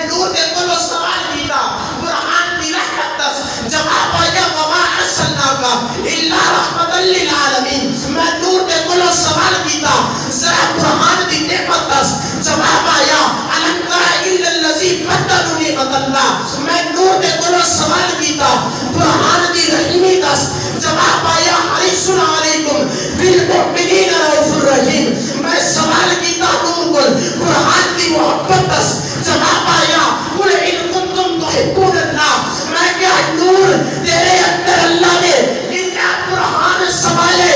نور دے کولو سوال کیتا برہان دی رحمت دس جواب آیا وما ارسلناک الا رحمت للعالمین میں نور دے کولو سوال کیتا ذرا برہان دی نعمت دس جواب آیا الم تر الا الذی بدلوا نعمت اللہ میں نور دے کولو سوال کیتا برہان دی رحیمی دس جواب آیا حریص علیکم بالمؤمنین رؤوف الرحیم میں سوال کیتا نور کو برہان دی محبت دس جواب آیا قل ان کنتم تحبون اللہ میں کیا نور تیرے اندر اللہ نے اتنا برہان سوالے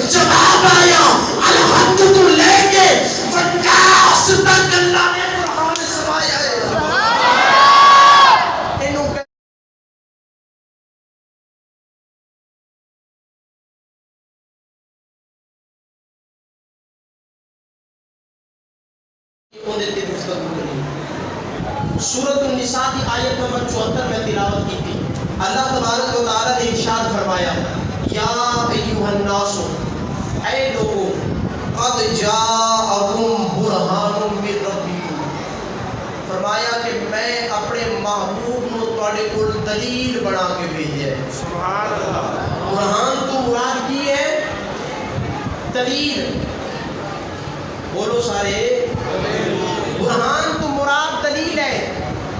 جواب آیا الحمد تو لے کے فکاس تک اللہ نے برہان سوایا ہے سورۃ النساء کی آیت نمبر 74 میں تلاوت کی تھی اللہ تبارک و تعالی نے ارشاد فرمایا یا ایھا الناس اے لوگو قد جاءکم برہان من ربکم فرمایا کہ میں اپنے محبوب کو تواڈے کول دلیل بنا کے بھیجا ہے سبحان اللہ برہان تو مراد کی ہے دلیل بولو سارے برہان تو مراد دلیل ہے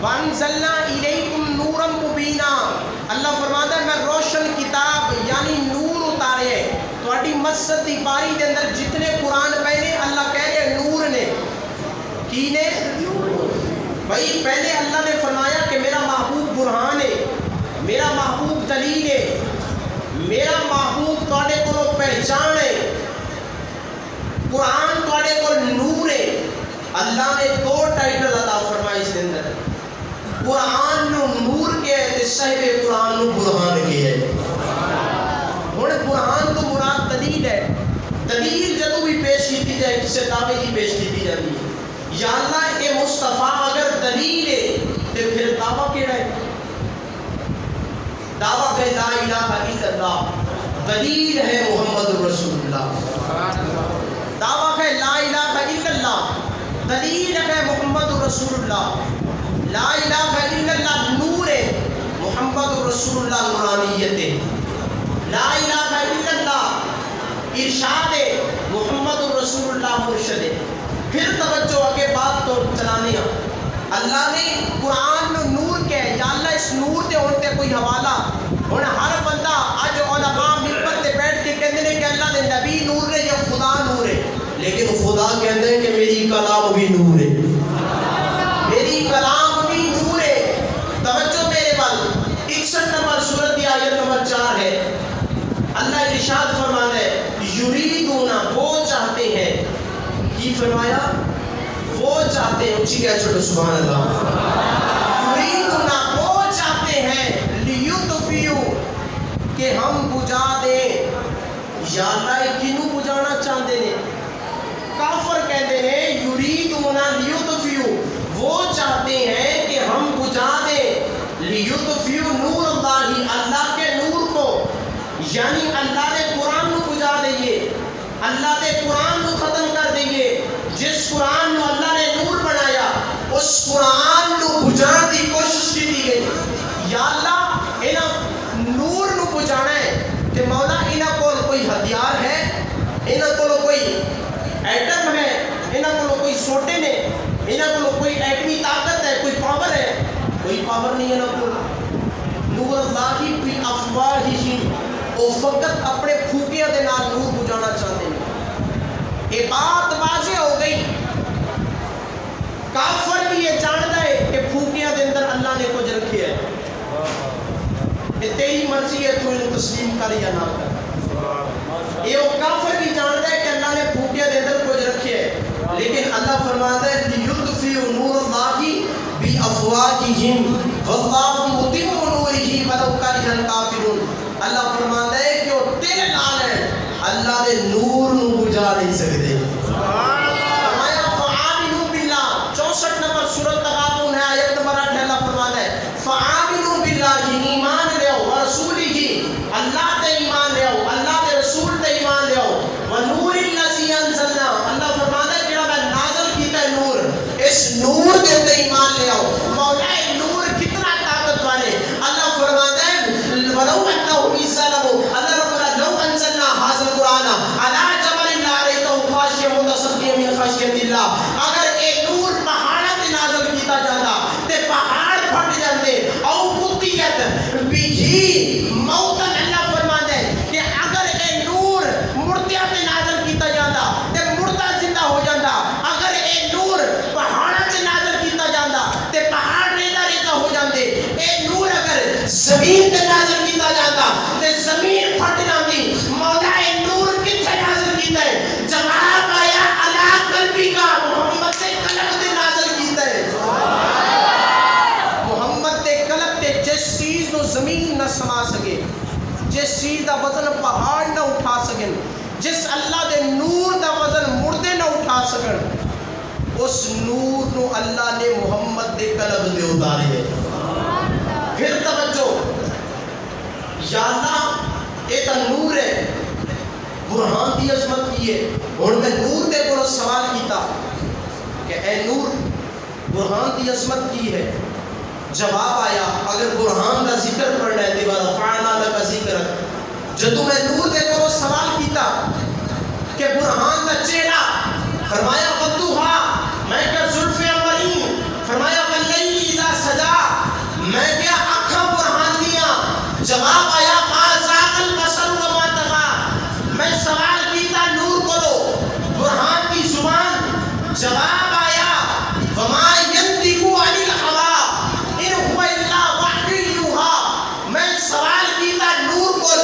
وانزلنا الیکم نورا مبینا اللہ فرماتا ہے میں روشن کتاب یعنی نور اتارے ہے تواڈی مسجد دی باری دے اندر جتنے قرآن پڑھے اللہ کہہ رہے نور نے کی نے بھائی پہلے اللہ نے فرمایا کہ میرا محبوب برہان ہے میرا محبوب دلیل ہے میرا محبوب تواڈے کولوں پہچان ہے قرآن تواڈے کول نور ہے اللہ نے دو ٹائٹل عطا فرمائے اس کے اندر قرآن نو نور کے تے صاحب قرآن نو برہان کے ہے ہن برہان تو مراد دلیل ہے دلیل جدوں بھی پیش کی جائے کسے دعوے کی پیش کی جاتی ہے یا اللہ اے مصطفیٰ اگر دلیل ہے تے پھر دعویٰ کیڑا ہے دعویٰ کہ لا الہ الا اللہ دلیل ہے محمد رسول اللہ دعویٰ کہ لا الہ الا اللہ دلیل ہے محمد رسول اللہ لا الہ الا اللہ نور ہے محمد رسول اللہ نورانیت ہے لا الہ الا اللہ ارشاد ہے محمد رسول اللہ مرشد ہے پھر توجہ آگے بات تو چلانے اللہ نے قرآن میں نور کے یا اللہ اس نور دے ہوتے کوئی حوالہ ہن ہر بندہ اج علماء منبر تے بیٹھ کے کہندے نے کہ اللہ دے نبی نور نے یا خدا نور ہے لیکن خدا کہندے ہیں کہ میری کلام بھی نور ہے میری کلام بھی نور ہے توجہ میرے بل 61 نمبر سورت کی آیت نمبر 4 ہے اللہ ارشاد فرماتا ہے یریدون وہ چاہتے ہیں کی فرمایا وہ چاہتے ہیں اچھی کہہ چھوڑو سبحان اللہ یریدون وہ چاہتے ہیں لیطفئوا کہ ہم بجھا دیں یا اللہ کنوں بجھانا چاہتے ہیں کافر کہتے ہیں یریدون لیطفئوا وہ چاہتے ہیں کہ ہم بجھا دیں لیطفئوا نور اللہ اللہ کے نور کو یعنی اللہ کے قرآن کو بجھا دئیے اللہ کے قرآن کو ختم کر دئیے جس قرآن کو اللہ نے نور بنایا اس قرآن کو بجھانے کی کوشش کی گئی یا اللہ انہاں نور کو بجھانا ہے کہ مولا انہاں کو کوئی ہتھیار ہے انہاں کو کوئی ایٹم ہے انہاں کو کوئی سوٹے نے انہاں کو کوئی ایٹمی طاقت ہے کوئی پاور ہے کوئی پاور نہیں ہے انہاں کو نور اللہ کی فی افواہہم وہ فقط اپنے پھوکیاں دے نال نور بجھانا چاہتے ہیں یہ بات واضح ہو گئی کافر بھی یہ جانتا ہے کہ پھوکیاں دے اندر اللہ نے کچھ رکھے ہے یہ تیری مرضی ہے تو انہیں تسلیم کر یا نہ کر یہ وہ کافر بھی جانتا ہے کہ اللہ نے پھوکیاں دے اندر کچھ رکھے ہے لیکن اللہ فرماتا ہے لیطفئوا نور اللہ بافواہہم واللہ متم نورہ ولو کرہ الکافرون اللہ فرماتا ہے کہ وہ تیرے نال ہے اللہ دے نور نو بجھا نہیں سکتے فرمایا فآمنوا باللہ 64 نمبر سورۃ تغابن ہے آیت نمبر 8 اللہ فرماتا ہے فآمنوا باللہ ایمان لے آؤ ورسولہ اللہ تے ایمان لے آؤ اللہ دے رسول تے ایمان لے آؤ ونور الذی انزلنا اللہ فرماتا ہے جڑا میں نازل کیتا ہے نور اس نور دے تے ایمان لے آؤ زمین تے نازل کیتا جاتا تے زمین پھٹ جاندی مولا نور کتھے نازل کیتا ہے جواب آیا علی قلبی کا محمد تے قلب تے نازل کیتا ہے محمد تے قلب تے جس چیز نو زمین نہ سما سکے جس چیز دا وزن پہاڑ نہ اٹھا سکن جس اللہ دے نور دا وزن مردے نہ اٹھا سکن اس نور نو اللہ نے محمد دے قلب دے اتارے ہے پھر توجہ یا اللہ اے تا نور ہے برہان دی عظمت کی ہے اور میں نور دے کو سوال کیتا کہ اے نور برہان دی عظمت کی ہے جواب آیا اگر برہان کا ذکر پڑھنا ہے دیوار فعنا لکا ذکر جدو میں نور دے کو سوال کیتا کہ برہان کا چہرہ فرمایا قدوہا میں کیا زلف امرین فرمایا واللیل اذا سجا میں کیا اکھا برہان دیا جواب آیا ما زاغ البصر وما طغى میں سوال کیتا نور کو برہان کی زبان جواب آیا وما ينطق عن الهوى ان هو الا وحی یوحى میں سوال کیتا نور کو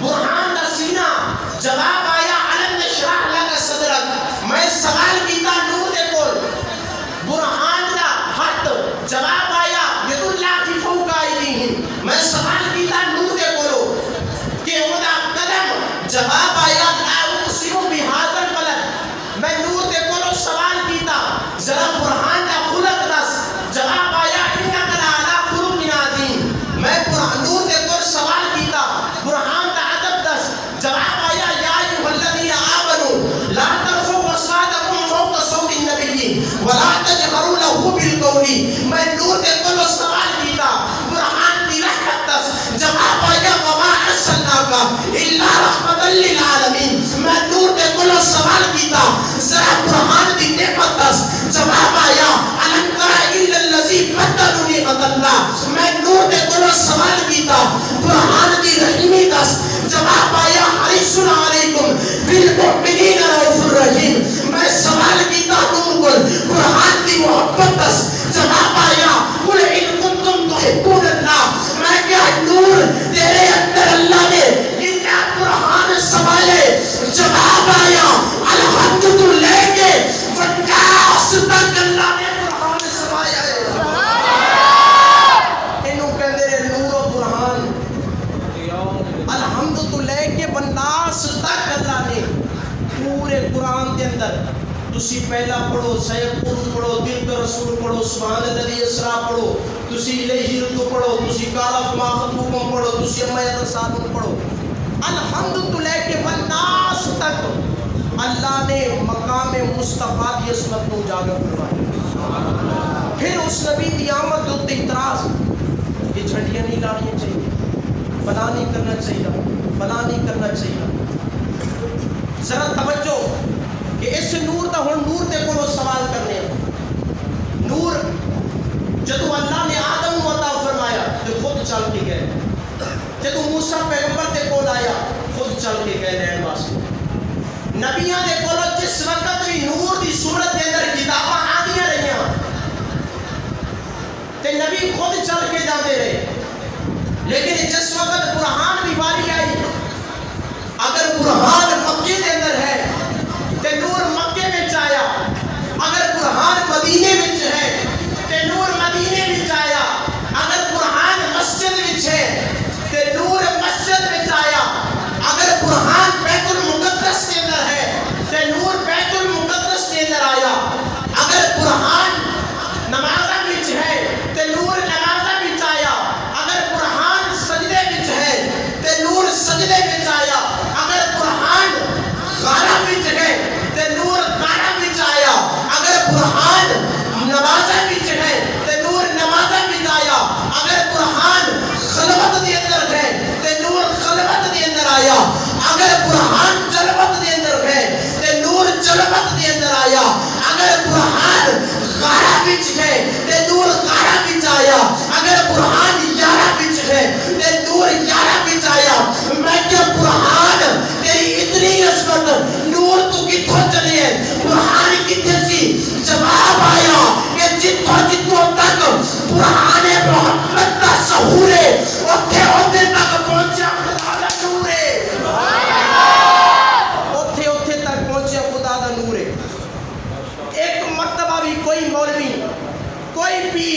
برہان کا سینہ جواب آیا علم نشرح لک صدرک میں سوال کیتا نور دے کول برہان دا ہاتھ جواب آیا ید اللہ کی فوق ایدیہم میں سوال کیتا نور دے کولو کہ اودا قدم جواب آیا لا اقسم بہذا البلد میں نور دے کولو سوال کیتا ذرا برہان دا خلق دس جواب آیا انک لعلی خلق عظیم میں نور دے کول سوال کیتا برہان دا ادب دس جواب آیا یا ایھا الذین آمنوا لا ترفعوا اصواتکم فوق صوت النبی ولا تجهروا له بالقول میں نور دے کولو سوال کیتا برہان دی رحمت دس جواب آیا وما ارسلناک الا رحمتا للعالمین میں نور دے کولو سوال کیتا ذرا برہان دی نعمت دس جواب آیا الم تر الا الذی بدلوا نعمت اللہ میں نور دے کولو سوال کیتا برہان دی رحیمی دس جواب آیا حریص علیکم بالمؤمنین رؤوف الرحیم میں سوال کیتا نور کو برہان دی محبت دس جواب آیا قل ان کنتم تحبون اللہ میں کیا نور تیرے اندر اللہ نے اتنا برہان سوالے جواب آیا الحمدللہ کے فنکاس تک اللہ نے برہان سوایا ہے انہوں کہتے ہیں نور و برہان الحمدللہ کے بنداس تک اللہ نے پورے قرآن کے اندر تسی پہلا پڑھو سیقون پڑھو دل کا رسول پڑھو سبحان الذی اسرا پڑھو تسی الیہ رد پڑھو تسی کالف ما خطوکم پڑھو تسی اما یتسالون پڑھو الحمدللہ کے بنداس تک اللہ نے مقام مصطفیٰ کی عصمت کو اجاگر کروایا پھر اس نبی کی آمد جو اعتراض یہ جھنڈیاں نہیں لانیاں چاہیے فلاں نہیں کرنا چاہیے فلاں نہیں کرنا چاہیے ذرا توجہ کہ اس نور دا ہن نور دے کو سوال کرنے نور جدو اللہ نے آدم کو عطا فرمایا تو خود چل کے گئے جدو موسیٰ پیغمبر دے کول آیا خود چل کے گئے رہن واسطے نبیاں دے کول جس وقت بھی نور دی صورت کے اندر کتاباں آدیاں رہیاں تے نبی خود چل کے جاتے رہے لیکن جس وقت برہان بھی باری آئی اگر برہان مکے کے اندر ہے تے نور مکے میں آیا اگر برہان مدینے میں ہے تے نور مدینے میں آیا اگر برہان مسجد میں ہے تے نور مسجد میں آیا اگر برہان بیت المقدس کے اندر ہے تے نور بیت المقدس کے اندر آیا اگر برہان نمازہ میں ہے تے نور نمازہ میں آیا اگر برہان سجدے میں ہے تے نور سجدے میں آیا اگر برہان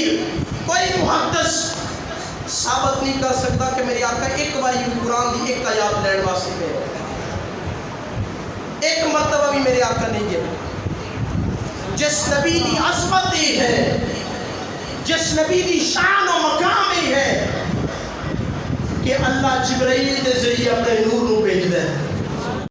فقیر، کوئی محدث ثابت نہیں کر سکتا کہ میری آقا ایک باری بھی قرآن دی ایک آیات لین واسطے گئے، ایک مرتبہ بھی میرے آقا نہیں گئے۔ جس نبی دی عظمت یہ ہے، جس نبی دی شان و مقام یہ ہے کہ اللہ جبرائیل دے ذریعے اپنے